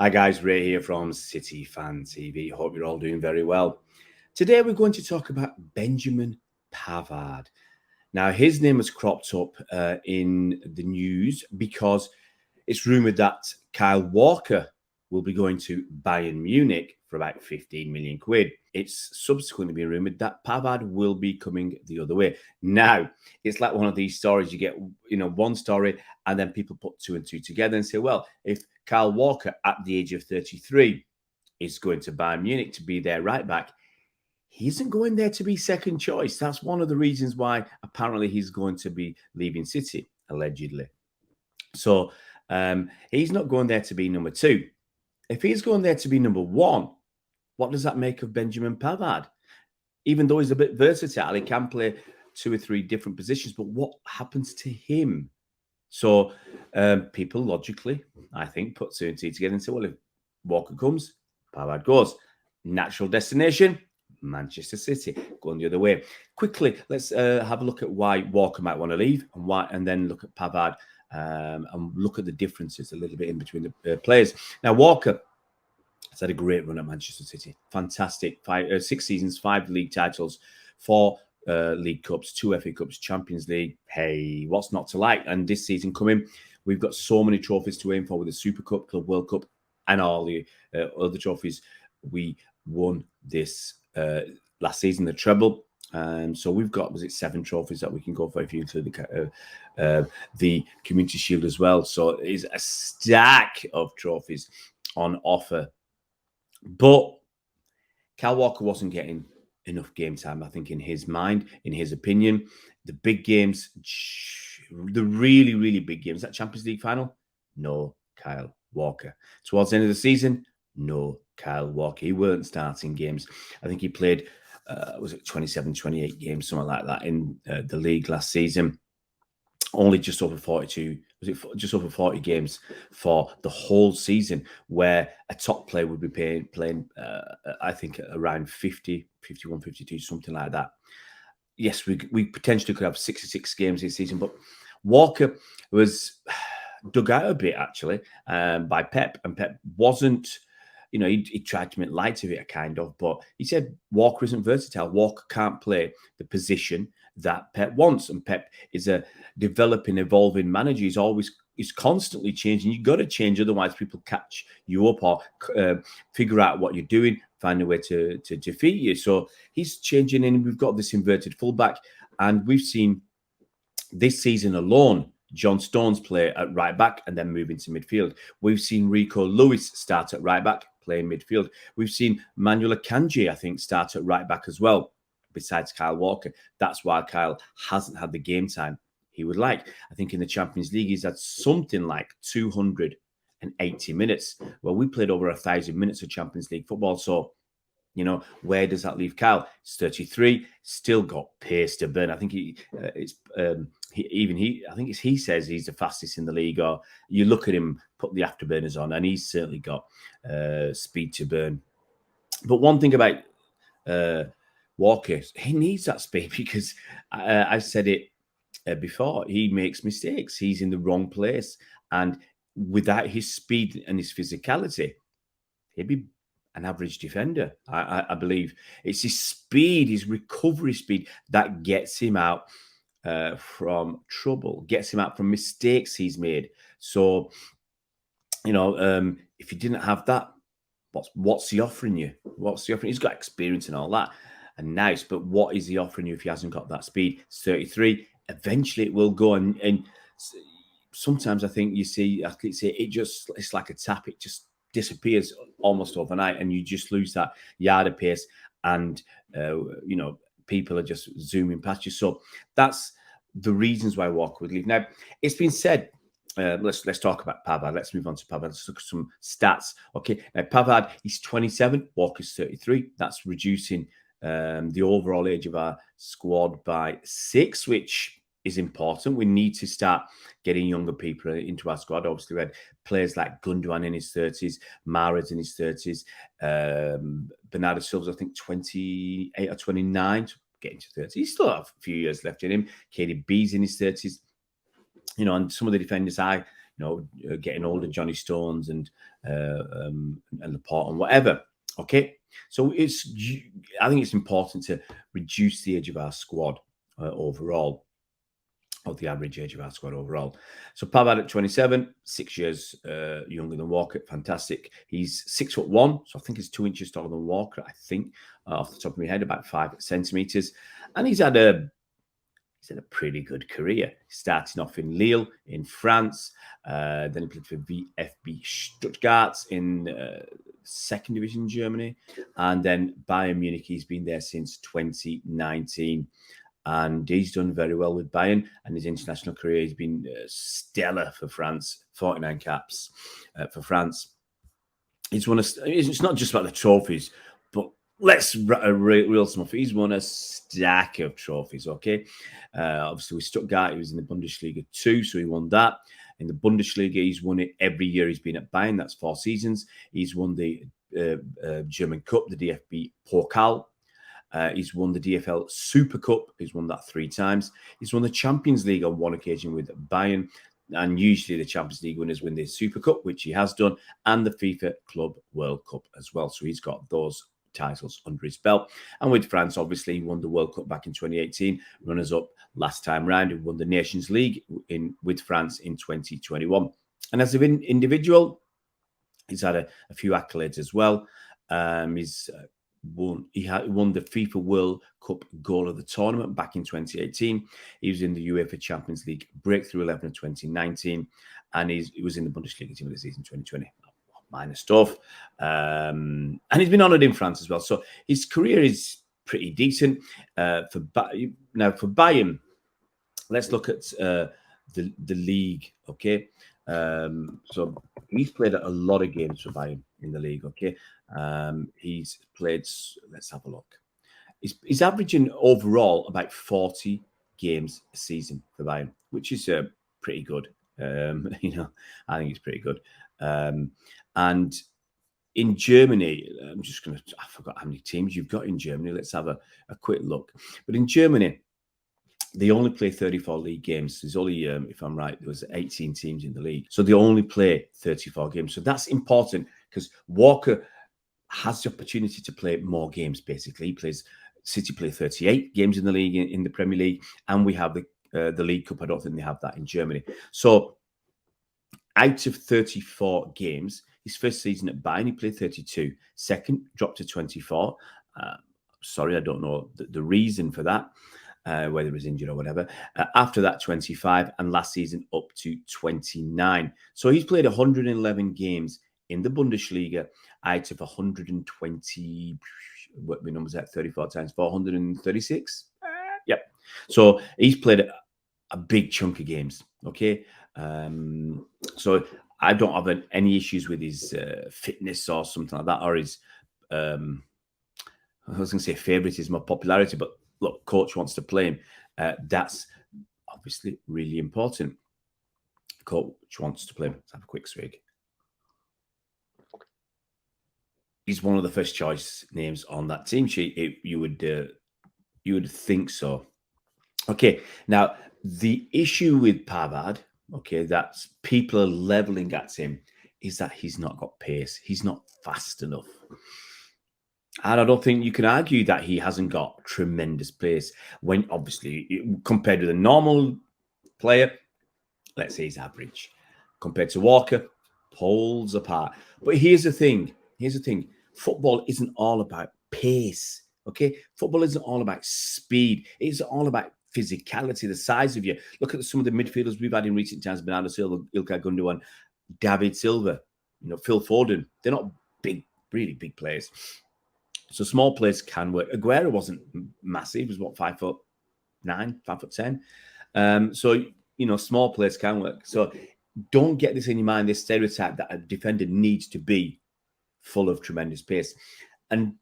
Hi guys, Ray here from City Fan TV. Hope you're all doing very well. Today we're going to talk about Benjamin Pavard. Now his name has cropped up in the news because it's rumoured that Kyle Walker will be going to Bayern Munich for about 15 million quid. It's subsequently been rumoured that Pavard will be coming the other way. Now, it's like one of these stories you get, one story and then people put two and two together and say, well, if Kyle Walker at the age of 33 is going to Bayern Munich to be their right back, he isn't going there to be second choice. That's one of the reasons why apparently he's going to be leaving City, allegedly. So he's not going there to be number two. If he's going there to be number one, what does that make of Benjamin Pavard? Even though he's a bit versatile, he can play two or three different positions, but what happens to him? So people logically, I think, put two and two together and say, well, if Walker comes, Pavard goes. Natural destination, Manchester City. Going the other way. Quickly, let's have a look at why Walker might want to leave and then look at Pavard and look at the differences a little bit in between the players. Now, Walker has had a great run at Manchester City. Fantastic. 6 seasons, 5 league titles, 4 League Cups, 2 FA Cups, Champions League. Hey, what's not to like? And this season coming, we've got so many trophies to aim for with the Super Cup, Club World Cup, and all the other trophies we won this last season, the treble. So we've got, 7 trophies that we can go for if you include the Community Shield as well. So it's a stack of trophies on offer. But Kyle Walker wasn't getting enough game time, I think, in his mind, in his opinion. The big games, the really, really big games, that Champions League final, no Kyle Walker. Towards the end of the season, no Kyle Walker. He weren't starting games. I think he played, 27, 28 games, something like that in the league last season. Only just over 42, just over 40 games for the whole season, where a top player would be playing I think, around 50, 51, 52, something like that. Yes, we potentially could have 66 games this season, but Walker was dug out a bit, actually, by Pep, and Pep wasn't, he tried to make light of it, kind of, but he said Walker isn't versatile. Walker can't play the position that Pep wants, and Pep is a developing, evolving manager. He's constantly changing. You've got to change, otherwise people catch you up or figure out what you're doing, find a way to defeat you. So he's changing, and we've got this inverted fullback, and we've seen this season alone John Stones play at right back and then move into midfield. We've seen Rico Lewis start at right back, play in midfield. We've seen Manuel Akanji, I think, start at right back as well, besides Kyle Walker. That's why Kyle hasn't had the game time he would like. I think in the Champions League, he's had something like 280 minutes. Well, we played over 1,000 minutes of Champions League football. So, where does that leave Kyle? He's 33, still got pace to burn. I think he says he's the fastest in the league, or you look at him, put the afterburners on, and he's certainly got speed to burn. But one thing about Walker, he needs that speed, because I said it before, he makes mistakes. He's in the wrong place, and without his speed and his physicality, he'd be an average defender. I believe it's his speed, his recovery speed, that gets him out from trouble, gets him out from mistakes he's made. So, if you didn't have that, what's he offering you? What's he offering? He's got experience and all that, and nice, but what is he offering you if he hasn't got that speed? It's 33. Eventually, it will go, and sometimes I think you see athletes say it's like a tap. It just disappears almost overnight, and you just lose that yard of pace, and people are just zooming past you. So that's the reasons why Walker would leave. Now, it's been said, let's talk about Pavard. Let's move on to Pavard. Let's look at some stats. Okay, now Pavard, he's 27, Walker's 33. That's reducing the overall age of our squad by 6, which is important. We need to start getting younger people into our squad. Obviously, we had players like Gundogan in his 30s, Mahrez in his 30s, Bernardo Silva's, I think, 28 or 29, getting to 30. He still have a few years left in him. KDB's in his 30s. And some of the defenders I getting older Johnny Stones and Laporte and whatever. Okay, so I think it's important to reduce the age of our squad overall, or the average age of our squad overall. So Pavard at 27, 6 years younger than Walker. Fantastic. He's 6'1", so I think he's 2 inches taller than Walker. I think off the top of my head, about 5 centimeters, and he's had a pretty good career. Starting off in Lille in France, then he played for VfB Stuttgart in second division in Germany, and then Bayern Munich. He's been there since 2019, and he's done very well with Bayern. And his international career, he's been stellar for France. 49 caps for France. It's not just about the trophies, but let's real some. He's won a stack of trophies. Okay, obviously with Stuttgart, he was in the Bundesliga too, so he won that. In the Bundesliga, he's won it every year he's been at Bayern. That's 4 seasons. He's won the German Cup, the DFB Pokal. He's won the DFL Super Cup. He's won that 3 times. He's won the Champions League on 1 occasion with Bayern. And usually the Champions League winners win the Super Cup, which he has done, and the FIFA Club World Cup as well. So he's got those titles under his belt. And with France, obviously, he won the World Cup back in 2018, runners-up last time round. He won the Nations League with France in 2021. And as an individual, he's had a few accolades as well. He's won the FIFA World Cup Goal of the Tournament back in 2018. He was in the UEFA Champions League Breakthrough 11 in 2019, and he was in the Bundesliga Team of the Season 2020. Minor stuff. And he's been honoured in France as well. So his career is pretty decent. For Bayern, let's look at the league, okay? So he's played a lot of games for Bayern in the league, okay? He's played, let's have a look. He's averaging overall about 40 games a season for Bayern, which is pretty good. I think it's pretty good. And in Germany, I forgot how many teams you've got in Germany. Let's have a quick look. But in Germany, they only play 34 league games. There's only, if I'm right, there was 18 teams in the league. So they only play 34 games. So that's important because Walker has the opportunity to play more games, basically. City play 38 games in the league, in the Premier League, and we have the League Cup. I don't think they have that in Germany. So out of 34 games, his first season at Bayern, he played 32. Second, dropped to 24. Sorry, I don't know the reason for that, whether he was injured or whatever. After that, 25, and last season up to 29. So he's played 111 games in the Bundesliga out of 120. What my numbers at? 34 times 436. Yep. So he's played a big chunk of games. Okay. So I don't have any issues with his fitness or something like that, or his I was going to say favoritism or popularity, but look, coach wants to play him. That's obviously really important. Coach wants to play him. Let's have a quick swig. He's one of the first choice names on that team sheet. You would think so. Okay, now the issue with Pavard, okay, that people are leveling at him, is that he's not got pace. He's not fast enough. And I don't think you can argue that he hasn't got tremendous pace when, obviously, compared with a normal player, let's say he's average. Compared to Walker, poles apart. But here's the thing. Football isn't all about pace, okay? Football isn't all about speed. It's all about physicality, the size of you. Look at some of the midfielders we've had in recent times, Bernardo Silva, Ilkay Gundogan, David Silva, Phil Foden. They're not big, really big players. So small players can work. Aguero wasn't massive. He was, 5'9", 5'10". So, small players can work. So don't get this in your mind, this stereotype that a defender needs to be full of tremendous pace. And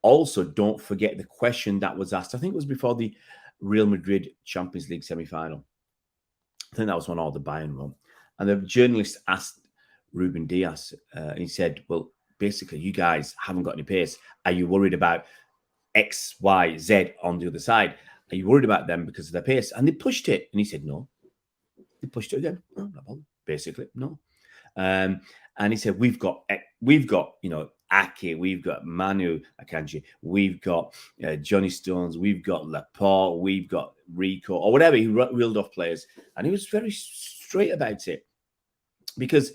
also don't forget the question that was asked. I think it was before the Real Madrid Champions League semi-final. I think that was when all the Bayern won. And the journalist asked Ruben Diaz, and he said, well, basically, you guys haven't got any pace. Are you worried about X, Y, Z on the other side? Are you worried about them because of their pace? And they pushed it. And he said, no. They pushed it again. Oh, no problem. basically. No. And he said, we've got, Ake, we've got Manu Akanji, we've got Johnny Stones, we've got Laporte, we've got Rico, or whatever. He reeled off players. And he was very straight about it. Because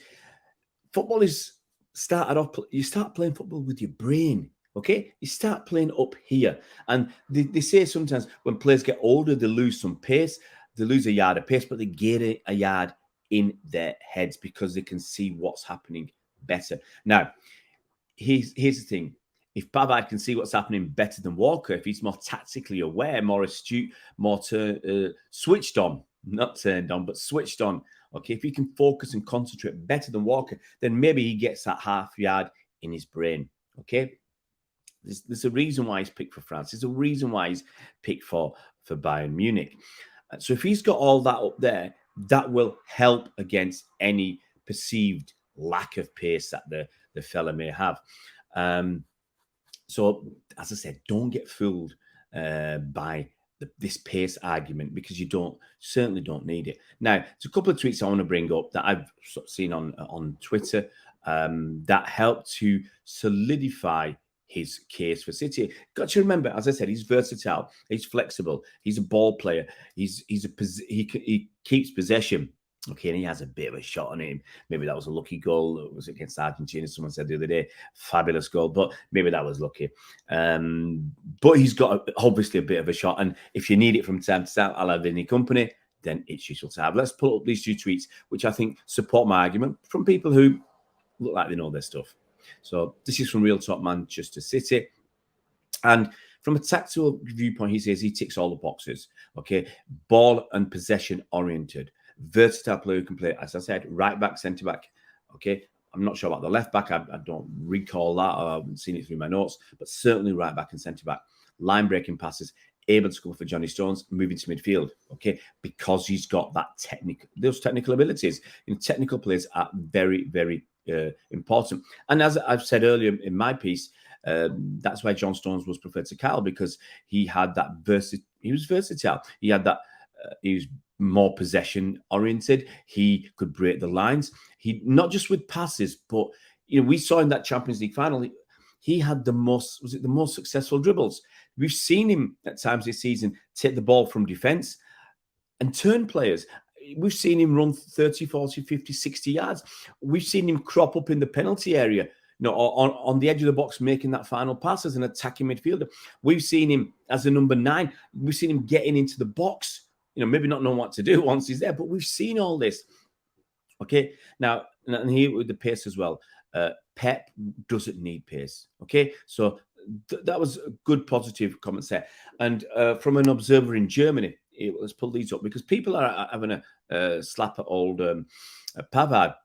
football is started off, you start playing football with your brain. Okay, you start playing up here. And they say sometimes when players get older, they lose some pace, they lose a yard of pace, but they gain a yard in their heads because they can see what's happening better. Now, here's the thing. If Pavard can see what's happening better than Walker, if he's more tactically aware, more astute, more switched on, not turned on, but switched on, okay, if he can focus and concentrate better than Walker, then maybe he gets that half yard in his brain, okay? There's a reason why he's picked for France. There's a reason why he's picked for Bayern Munich. So if he's got all that up there, that will help against any perceived lack of pace that the fella may have. So, as I said, don't get fooled by this pace argument, because you certainly don't need it. Now, there's a couple of tweets I want to bring up that I've seen on Twitter that help to solidify his case for City. Got to remember, as I said, he's versatile, he's flexible, he's a ball player, he keeps possession. Okay, and he has a bit of a shot on him. Maybe that was a lucky goal. It was against Argentina. Someone said the other day, fabulous goal, but maybe that was lucky. But he's got obviously a bit of a shot. And if you need it from time to time, I'll have any company, then it's useful to have. Let's pull up these two tweets, which I think support my argument from people who look like they know their stuff. So this is from Real Talk Manchester City. And from a tactical viewpoint, he says he ticks all the boxes. Okay, ball and possession oriented. Versatile player who can play, as I said, right back, centre back. Okay, I'm not sure about the left back. I don't recall that. I haven't seen it through my notes, but certainly right back and centre back. Line breaking passes, able to score for Johnny Stones, moving to midfield. Okay, because he's got those technical abilities. Technical players are very, very important. And as I've said earlier in my piece, that's why John Stones was preferred to Kyle, because he had that he was versatile. He had that. He was more possession oriented. He could break the lines. He not just with passes, but we saw in that Champions League final, he had the most successful dribbles. We've seen him at times this season take the ball from defense and turn players. We've seen him run 30, 40, 50, 60 yards. We've seen him crop up in the penalty area, on the edge of the box, making that final pass as an attacking midfielder. We've seen him as a number 9. We've seen him getting into the box, maybe not knowing what to do once he's there, but we've seen all this. Okay, now, and here with the pace as well. Pep doesn't need pace. Okay, so that was a good positive comment there. And from an observer in Germany, let's pull these up, because people are having a slap at old Pavard.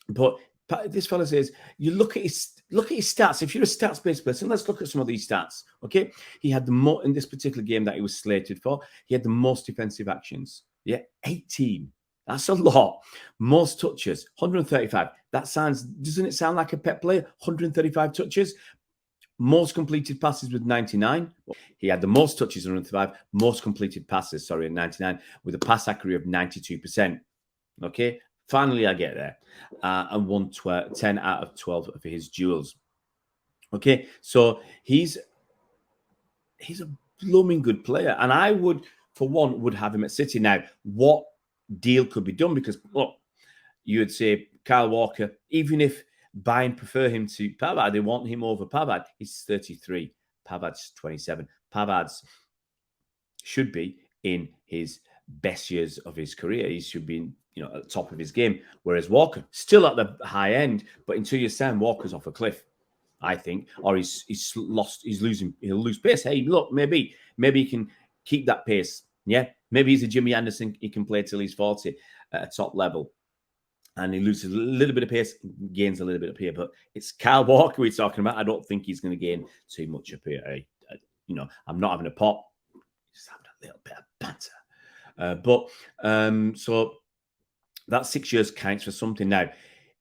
But this fella says, you look at his stats. If you're a stats-based person, let's look at some of these stats. Okay, he had the most in this particular game that he was slated for. He had the most defensive actions. Yeah, 18. That's a lot. Most touches, 135. Doesn't it sound like a Pep player? 135 touches. Most completed passes with 99. He had the most touches, 135. Most completed passes, at 99, with a pass accuracy of 92%. Okay. Finally, I get there, and won 10 out of 12 of his duels. Okay, so he's a blooming good player, and I would have him at City. Now, what deal could be done? Because you would say Kyle Walker, even if Bayern prefer him to Pavard, they want him over Pavard. He's 33, Pavard's 27. Pavard's should be in his best years of his career. He should be at the top of his game, whereas Walker still at the high end, but in 2 years' time, Walker's off a cliff, I think, or he'll lose pace. Hey, look, maybe he can keep that pace. Yeah, maybe he's a Jimmy Anderson. He can play till he's 40 at a top level, and he loses a little bit of pace, gains a little bit of pace. But it's Kyle Walker we're talking about. I don't think he's going to gain too much up here. I'm not having a pop, just having a little bit of banter. So that 6 years counts for something. Now,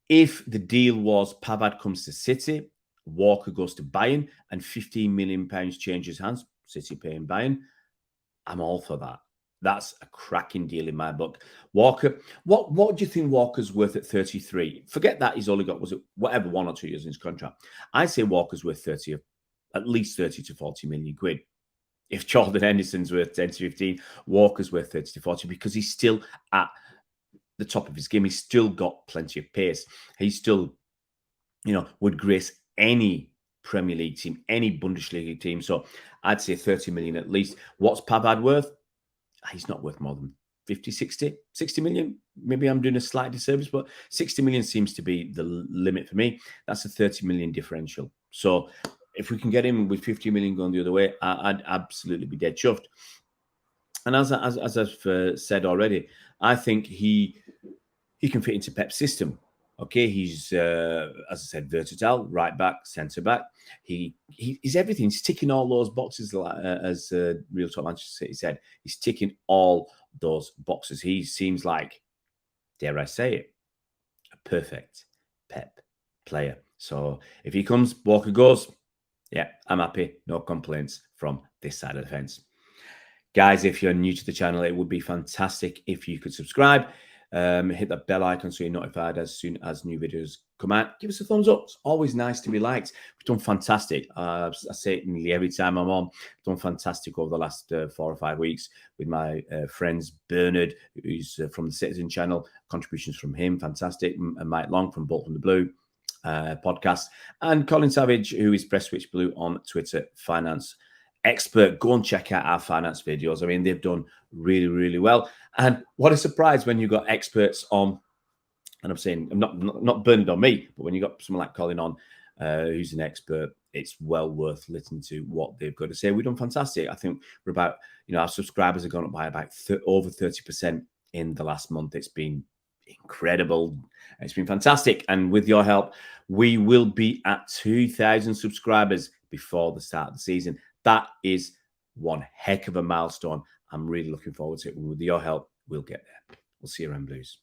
if the deal was Pavard comes to City, Walker goes to Bayern, and £15 million changes hands, City paying Bayern, I'm all for that. That's a cracking deal in my book. Walker, what do you think Walker's worth at 33? Forget that he's only got, was it whatever, 1 or 2 years in his contract. I say Walker's worth at least 30 to 40 million quid. If Jordan Henderson's worth 10 to 15, Walker's worth 30 to 40 because he's still at the top of his game. He's still got plenty of pace. He's still, would grace any Premier League team, any Bundesliga team. So I'd say 30 million at least. What's Pavard worth? He's not worth more than 50, 60 million. Maybe I'm doing a slight disservice, but 60 million seems to be the limit for me. That's a 30 million differential. So if we can get him with 50 million going the other way, I'd absolutely be dead chuffed. And as I've said already, I think he can fit into Pep's system. Okay, he's as I said, versatile, right back, centre back. He's everything. He's ticking all those boxes, as Real Talk Manchester City said. He's ticking all those boxes. He seems like, dare I say it, a perfect Pep player. So if he comes, Walker goes. Yeah, I'm happy. No complaints from this side of the fence. Guys, if you're new to the channel, it would be fantastic if you could subscribe. Hit that bell icon so you're notified as soon as new videos come out. Give us a thumbs up. It's always nice to be liked. We've done fantastic. I say it nearly every time I'm on. We've done fantastic over the last 4 or 5 weeks with my friends Bernard, who's from the Citizen channel. Contributions from him, fantastic. And Mike Long from Bolt from the Blue podcast. And Colin Savage, who is Press Switch Blue on Twitter, finance expert. Go and check out our finance videos. I mean, they've done really, really well. And what a surprise when you got experts on, and I'm saying, I'm not burning on me, but when you got someone like Colin on, who's an expert, it's well worth listening to what they've got to say. We've done fantastic. I think we're about, our subscribers have gone up by about over 30% in the last month. It's been incredible. It's been fantastic. And with your help, we will be at 2,000 subscribers before the start of the season. That is one heck of a milestone. I'm really looking forward to it. And with your help, we'll get there. We'll see you around Blues.